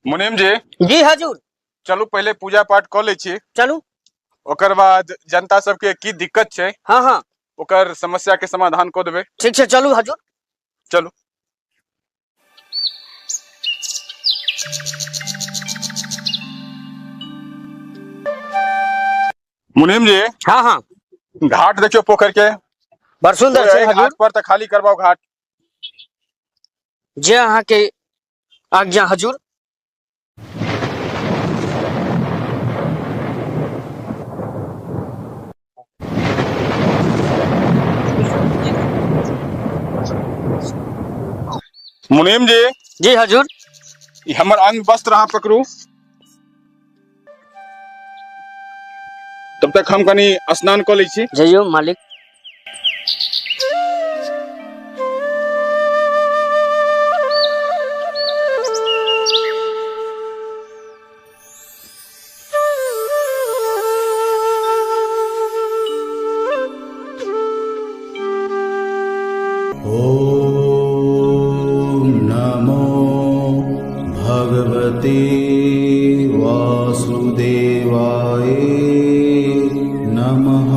मुनीम जी जी हजूर। चलू पहले पूजा पाठ कर ले छी, चलू। ओकर बाद जनता सबके की दिक्कत छै हाँ हाँ ओकर समस्या के समाधान कर देबे। ठीक है, चलू हजूर। चलू। मुनीम जी हाँ हाँ घाट देखियो पोखर के, बड़ सुंदर तो छै एक हजूर। हाथ पर तो खाली करवाओ घाट। जे अहाँ के आज्ञा हजूर। मुनीम जी जी हजूर। ई हमर अंग वस्त्र अहाँ पकड़ू, तब तक हम कनी स्नान कर लै छी। जइयो मालिक। ओम नमो भगवते वासुदेवाय नमः।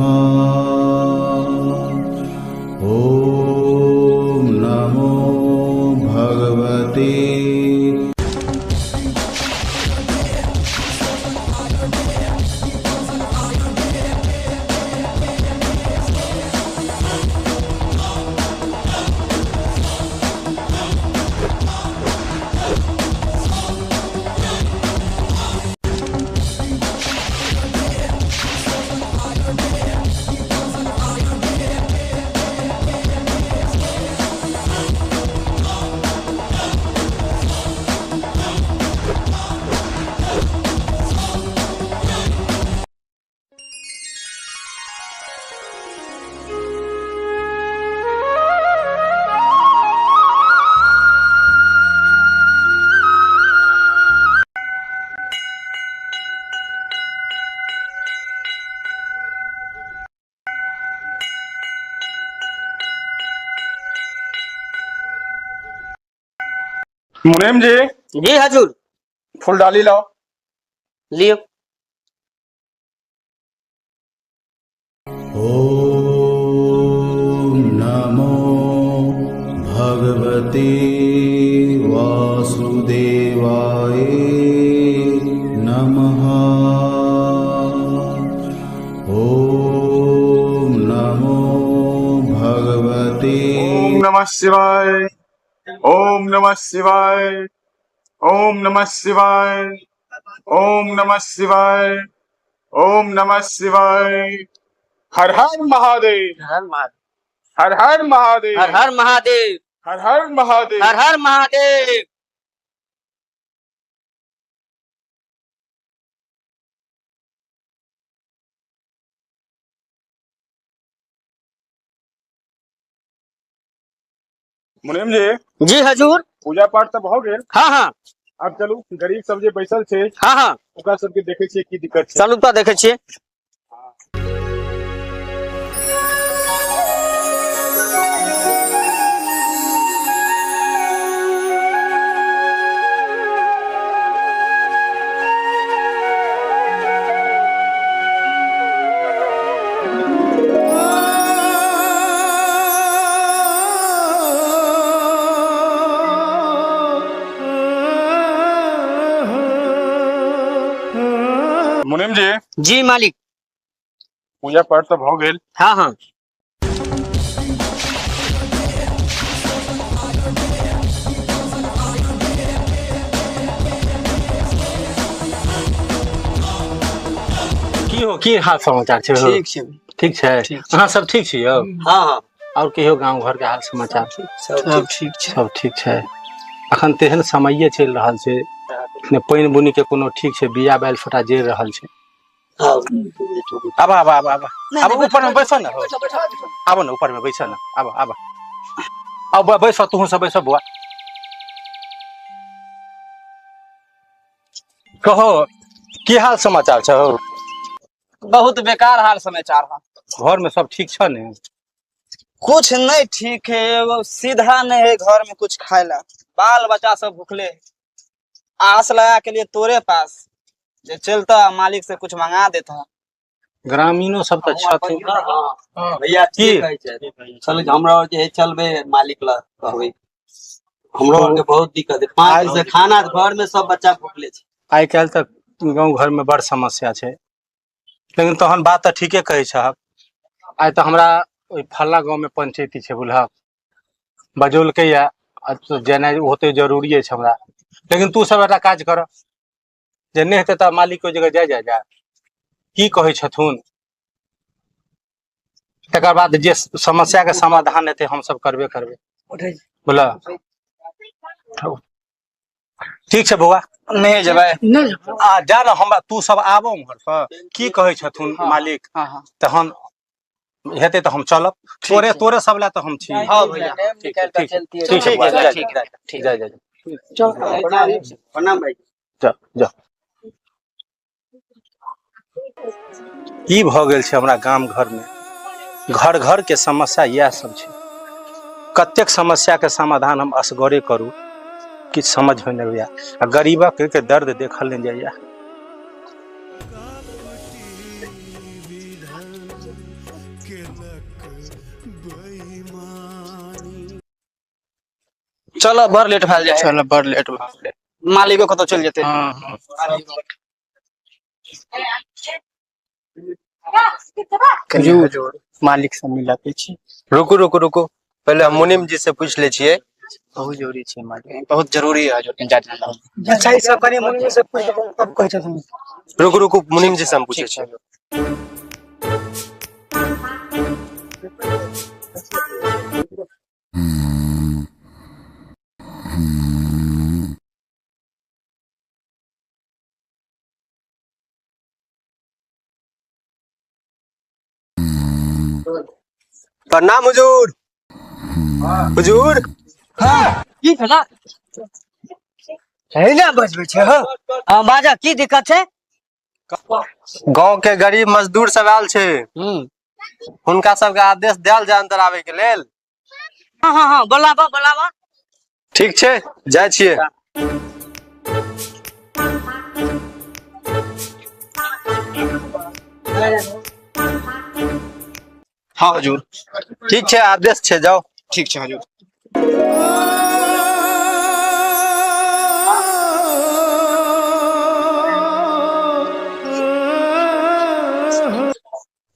ओम नमो भगवते। मुनीम जी जी हजूर। फूल डाली लाओ। लियो। ओम नमो भगवते वासुदेवाय नमः। ओम नमो भगवते। ओम नमः शिवाय, ओम नमः शिवाय, ओम नमः शिवाय, ओम नमः शिवाय, ओम नमः शिवाय। हर हर महादेव, हर महादेव। हर हर महादेव, हर हर महादेव। हर हर महादेव। हर हर महादेव। मुनीम जी जी हजूर। पूजा पाठ तो हो गेल, हाँ हाँ अब चलू गरीब सब जे बैसल छै हाँ हाँ ओकरा सबके देखे छियै की दिक्कत छै। चलू तो देखे छिए। मुनीम जी जी मालिक। पूजा पाठ तो हो गेल, हाँ हाँ की हो की हाल समाचार छै? ठीक छै। ठीक छै। अहाँ सब ठीक छी यौ? हाँ हाँ और कहियो गांव घर के हाल समाचार? सब ठीक छै। सब ठीक छै। अखन तेहन समये चलि रहल छै, ने पानि बुनी के कोनो ठीक छै, बिया बैल फोटा जरि रहल छै। आबा आबा आबा आबा आबा ऊपर में बैसो ना, आबो ना ऊपर में बैसो ना, आबा आबा अब बैसो, तू सब बैसो बुआ। कहो की हाल समाचार छौ? बहुत बेकार हाल समाचार है। घर में सब ठीक छ ने? कुछ नहीं ठीक है, वो सीधा नहीं है घर में कुछ खाए ला, बाल बच्चा सब भूखले है। आस लगा के लिए तोरे पास जे चलता मालिक से कुछ मंगा देता। ग्रामीणों सब तो छथिन भैया की? ठीक है चल हमरा और जे चलबे मालिक ला कहबै हमरो और के बहुत दिक्कत है। 5 से खाना घर में सब बच्चा भूखले छै। आइ काल्हि तक गाँव घर में बड़ समस्या छै, लेकिन तहन बात तो ठीके कहै छहक। आइ तो हमरा ओइ फल्ला गाँव में पंचायती छै बुझलक, बजौलकै या तो जेनाइ होते जरूरी छै हमरा, लेकिन तू सब एकटा काज कर, जे नहीं हेतै तऽ मालिक के जगह जा की कहै छथुन, तकर बाद जे समस्या के समाधान हेतै हम सब करबे करबै बोला। ठीक छै बौआ, नहीं जेबै। आ जा न हम तू सब आबो घर पर की कहै छथुन मालिक, हाँ हाँ तहन हेतै तऽ हम चलब। तोरे सब ला तऽ हम छी। हाँ भैया ठीक है, ठीक है, ठीक ठीक है, है जा, ठीक है ठीक जा है। जा प्रणाम भाई। जा जा। ई भऽ गेल छै हमरा गाम घर में, घर घर के समस्या इएह सब छै। कतेक समस्या के समाधान हम असगरे करू, किछु समझ में नहीं आया, आ गरीबक के दर्द देखल नहीं जाइया। चलो बड़ लेट भेल जाए। चल बड़ लेट भऽ गेलै। मालिको कतौ चल जेते। हाँ हाँ हजूर मालिक से मिला के छी, रुकू रुकू रुकू, पहले हम मुनिम जी से पूछ ले छिए। बहुत जरूरी छै मालिक। बहुत जरूरी है हजूर जा। अच्छा ई सब कनी मुनि से पूछ तब कहै छथिन। रुकू रुकू, मुनिम जी से हम पूछे छिए। प्रणाम हुजूर। हुजूर की भेला? है ना बजबै छै हो। हां बाजा की दिक्कत है? गांव के गरीब मजदूर सब आयल छै, हुनका सबके आदेश देल जाय अंदर आवे के लेल। हां हां हां बोलाबा बोलाबा। ठीक छै, जाय छिए। हाँ हजूर ठीक छै, आदेश छै, जाओ। ठीक है हजूर।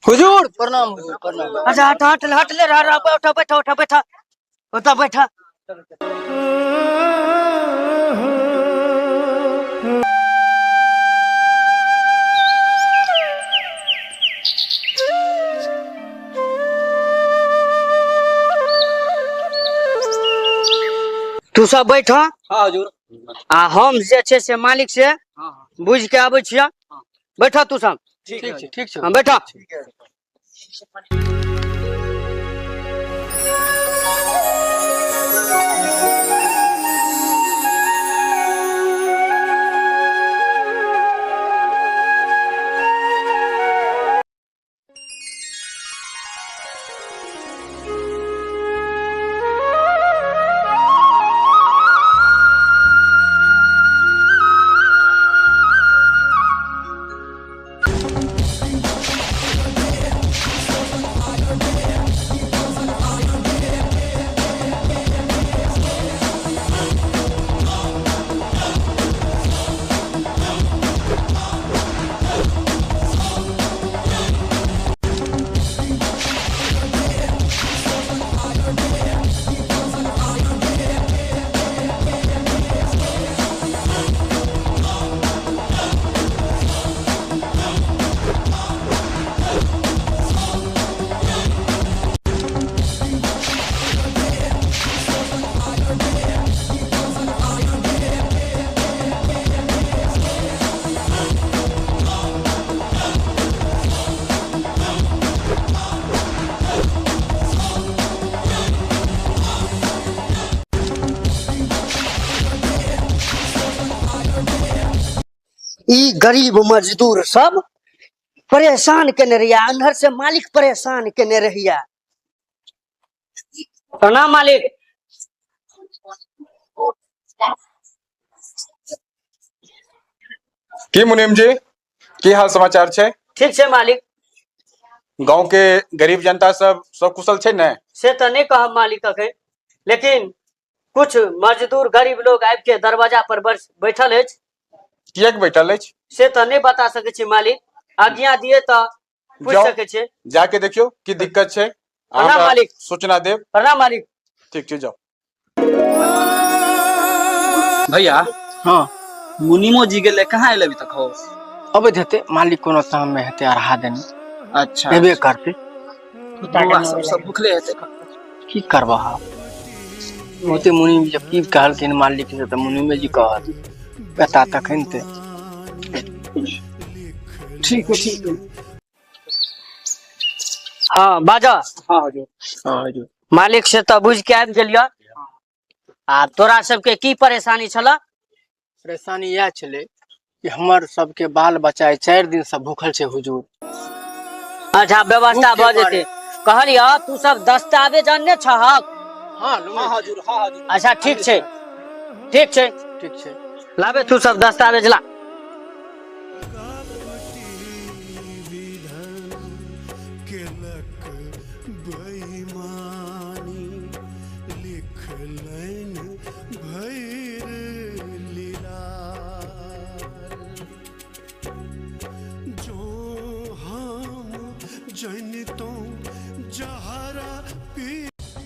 हुजूर प्रणाम प्रणाम। अच्छा हट हट हट ले रहा बैठो बैठो बैठो बैठो उता बैठा। तू सब बैठ। हाँ हुजूर। आ हम जे छै से मालिक से बुझ के आबै छियै। बैठा तू सब। ठीक छै, ठीक छै। हाँ बैठा। ई गरीब मजदूर सब परेशान केने रहिया, अंदर से मालिक परेशान केने रहिया। प्रणाम मालिक। की मुनीम जी की हाल समाचार छे? ठीक छे मालिक। गांव के गरीब जनता सब कुशल छे ने? से तो नहीं कहब मालिक अखन, लेकिन कुछ मजदूर गरीब लोग आबि के दरवाजा पर बैठल है। किया के बैठल अछि? से तो नहीं बता सके छी मालिक, आज्ञा दिए तो पूछ जाओ, सके छे। जाके देखियो की दिक्कत छे। प्रणाम हमरा मालिक। सूचना देव। प्रणाम मालिक। ठीक छे, जाओ। भैया हाँ मुनिमो जी गेले कहाँ एले अभी तक हो? अब हेते मालिक कोनो काम में हेते अरहा देने अच्छा एबे करते बुआ सब भूखले हेते। की करबा हा ओते मुनि जब की कहलकिन मालिक से तो मुनि में जी कहत बता तखन ते ठीक है। हाँ बाजा। हाँ हजूर। हां जो मालिक से तो बुझ के आबि गेलियो। आ तोरा सबके की परेशानी छला? परेशानी यह छले कि हमर सबके बाल बच्चा 4 दिन से भूखल छे हुजूर। अच्छा व्यवस्था भूख के भ जेते। कहलियो तू सब दस्तावेज अन्य छहक? हां हाँ हजूर, हाँ हजूर। अच्छा ठीक छे, ठीक छे। ठीक छे। लाबे तू सब दस्तावेज ला।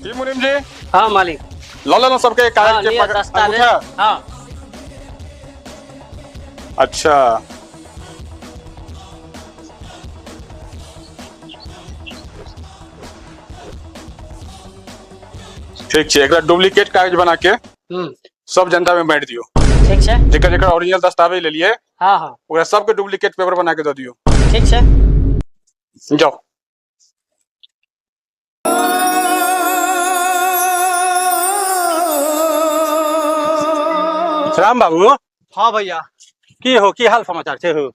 की मुनीम जी हाँ मालिक। लो ना सबके हाँ, कागज के लिया दस्तावेज। अंगूठा। हाँ अच्छा ठीक छे, एकरा डुप्लीकेट कागज बना के सब जनता में बांट दियो। ठीक छे। जेकर जेकर ओरिजिनल दस्तावेज ले लिए हाँ हाँ ओकरा सबके डुप्लीकेट पेपर बना के दे दियो। ठीक छे। जाओ। राम बाबू हाँ भैया की हो, की हाल समाचार छे हो?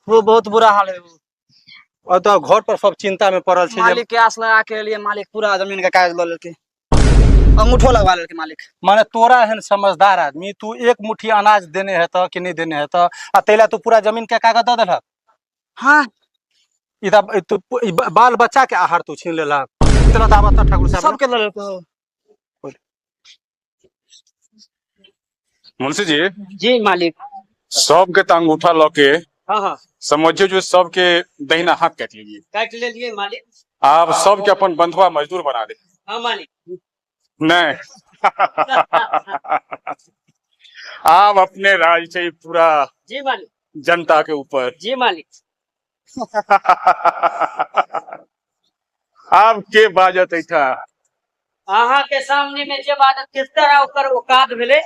वो बहुत बुरा हाल है। और तो घर पर सब चिंता में पड़ल छे जे मालिक के आस लगा के लिए मालिक पूरा जमीन का कागज ले लेके अंगूठो लगवा लेके मालिक। माने तोरा एहन समझदार आदमी तू एक मुट्ठी अनाज देने है तो कि नहीं देने है तो आ तेला तू पूरा जमीन के कागज दे देलक। हाँ इदा तू बाल बच्चा के आहार तू छीन लेलक। इतना दावत ठाकुर साहब सबके ले लेके हो। मुंशी जी जी मालिक। सबके तो अंगूठा लौके हाँ हाँ समझियो जो सबके दहिना हाथ काट लीजिए। काट ले लिए मालिक। आप सबके अपन बंधुआ मजदूर बना दे। हाँ मालिक। नहीं आप अपने राज से पूरा जी मालिक। जनता के ऊपर जी मालिक। आप के बाजत था अहाँ के सामने में जे बात किस तरह ओकर औकात भेले।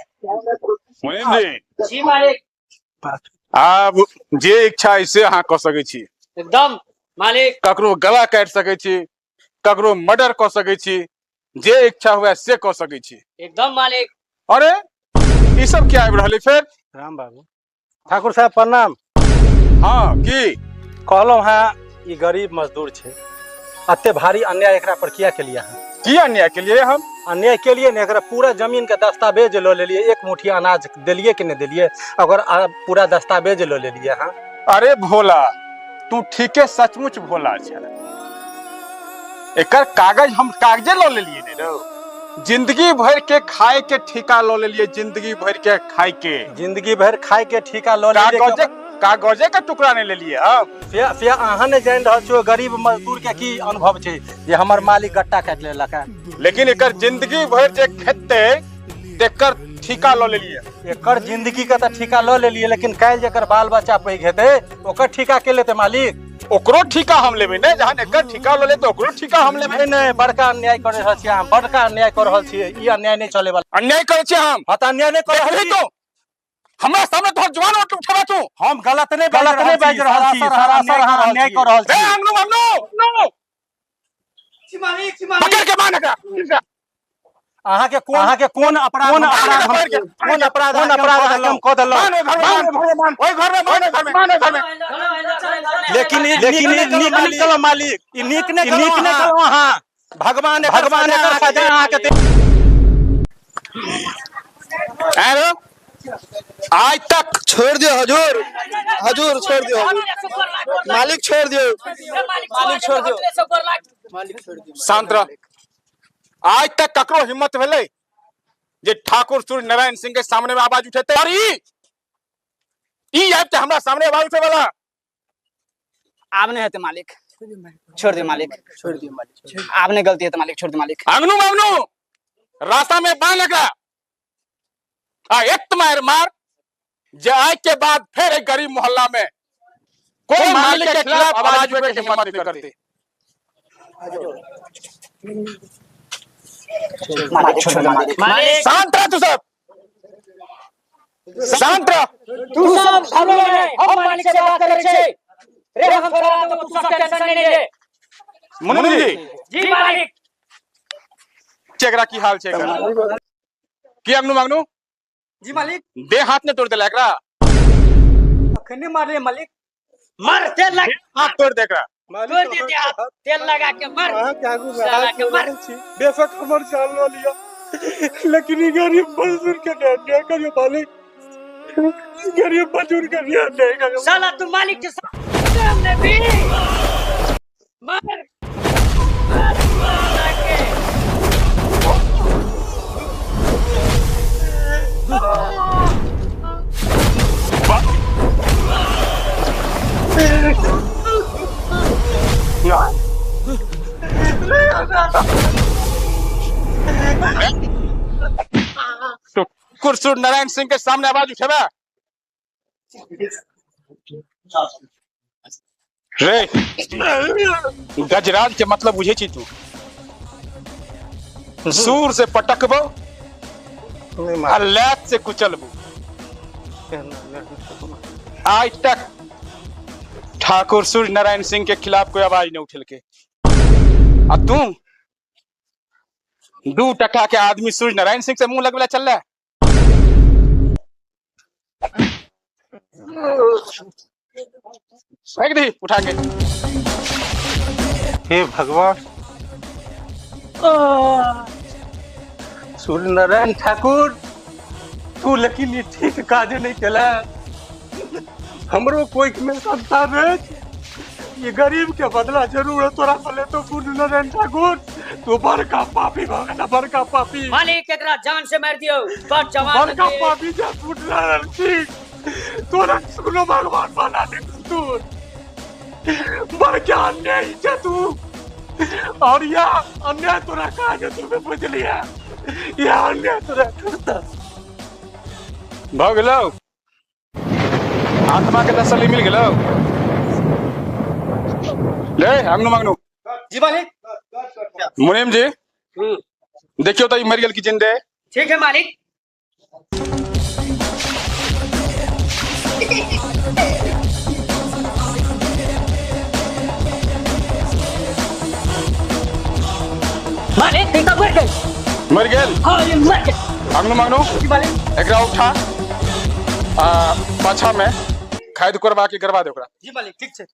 मुनीम जी जी मालिक। आप जे इच्छा ऐसे अहाँ कर सके छी। एकदम मालिक। ककरो गला काट सके छी, ककरो मर्डर कर सके छी, जे इच्छा हुआ से कर सके छी। एकदम मालिक। अरे ये सब क्या आबि रहले फिर? राम बाबू ठाकुर साहब प्रणाम। हाँ की कहलो हाँ ये गरीब मजदूर छे, अत्ते भारी अन्याय एकरा पर किया के लिए है? की अन्याय के लिए? हम अन्याय के लिए ने एकरा पूरा जमीन के दस्तावेज लो ले लिए, एक मुट्ठी अनाज दिलिए कि नहीं दिलिए, अगर पूरा दस्तावेज लो ले लिए। हाँ अरे भोला तू ठीके सचमुच भोला छे। एकर कागज हम कागजे लो ले लिए ने रो। जिंदगी भर के खाए के ठेका लो ले लिए, जिंदगी भर के खाए के, जिंदगी भर खाए के ठेका लो ले लिए। कागजे का टुकड़ा नहीं ले लिए। अहाँ ने जान रह छो गरीब मजदूर के की अनुभव छे जे हमर मालिक गट्टा काट लेलक है। लेकिन एकर जिंदगी भर जे खेते तेकर ठेका लो ले लिए। एकर जिंदगी का तो ठेका लो ले लिए, लेकिन काल जेकर बाल बच्चा पैघ हेते ओकर ठेका के लेते मालिक। ओकरो ठेका हम लेबे ने, जहां एकर ठेका लो ले तो ओकरो ठेका हम लेबे। नहीं नहीं बड़का अन्याय कर रहल छी हम, बड़का अन्याय कर रहल छी। ई अन्याय नहीं चले वाला। अन्याय करे छे हम? हत अन्याय नहीं कर रहल छी तो हमरा सामने तोहर जवान उठा तू। हम गलत नहीं बाज रहल छी, सरासर अन्याय कर रहल छी। नो पकड़ के मान एकरा। अहाँ के कोन अपराध हम क देलौ? ओइ घर में लेकिन नीक निकलो मालिक, ई नीक नहीं करो। अहाँ भगवान एकर सजा अहाँ के आज तक छोड़ दियो हजूर, हजूर छोड़ दियो, मालिक छोड़ दियो, मालिक छोड़ दियो। शांत रह। आज तक ककरो हिम्मत भेले जे ठाकुर सूर्य नारायण सिंह के सामने में आवाज उठेते और ई आब के हमरा सामने आवाज उठे वाला आपने है तो मालिक छोड़ दियो, मालिक छोड़ दियो, मालिक आपने गलती है तो मालिक छोड़ दियो, मालिक। अंगनू मंगनू रास्ता में बांध लगा एक मार मार जे आज के बाद फिर एक गरीब मोहल्ला में कोई मालिक के खिलाफ आवाज उठाने की हिम्मत नहीं करते। मालिक छोड़ दियो, मालिक। शांत रह तू सब, शांत रह तू सब घबरो नहीं, हम मालिक से बात करे छे रे, हम थोड़ा तो तू सब टेंशन नहीं ले। मुन्नी जी जी मालिक। चेकरा की हाल चेक की अंगनू मंगनू जी मालिक। दे हाथ ने तोड़ दे लेकरा अखने मार रहे मालिक, मार तेल लगा, हाथ तोड़ देकरा तोड़ दे हाथ, तेल लगा के मार, साला के मार। बेशक हमर जान लो लिया, लेकिन गरीब मजदूर के अन्याय करियो मालिक, गरीब मजदूर के अन्याय करियो। साला तू मालिक के सामने भी मार, ठाकुर नारायण सिंह के सामने आवाज उठेबा रे गजराज के मतलब बुझे छी तू सूर से पटकबो आ लैत से कुचलबो। आज तक ठाकुर सूर्य नारायण सिंह के खिलाफ कोई आवाज नहीं उठल के आ तू 2 टका के आदमी सूर्य नारायण सिंह से मुंह लगवेला चल रहा है। फेंक दी उठा के। हे भगवान, सूर्य नारायण ठाकुर तू लेकिन ये ठीक काज नहीं केला। हमरो कोई में संतान है, ये गरीब के बदला जरूर है तोरा पले तो सूर्य नारायण ठाकुर तू बड़का पापी भगना, बड़का पापी मालिक एकरा जान से मार दियो, बड़ जवान बड़का पापी जा सूर्य नारायण सिंह तोरा सुनो भगवान बना दे तू बड़का अन्याय है तू, और यह अन्याय तोरा काज तुम्हें बुझ लिया, यह अन्याय तोरा करता भगलो आत्मा के तसल्ली मिल गेलो। ले अंगनू मंगनू जी मालिक। मुनीम जी देखियो तो मर गेल की जिंदे। ठीक है मालिक। मालिक इनका मर गए, मर गेल। हाँ ये मर गए। अंगनू मंगनू जी मालिक। एकरा उठा पाछा में खाद करवा के करवा दे ओकरा। जी मालिक ठीक है।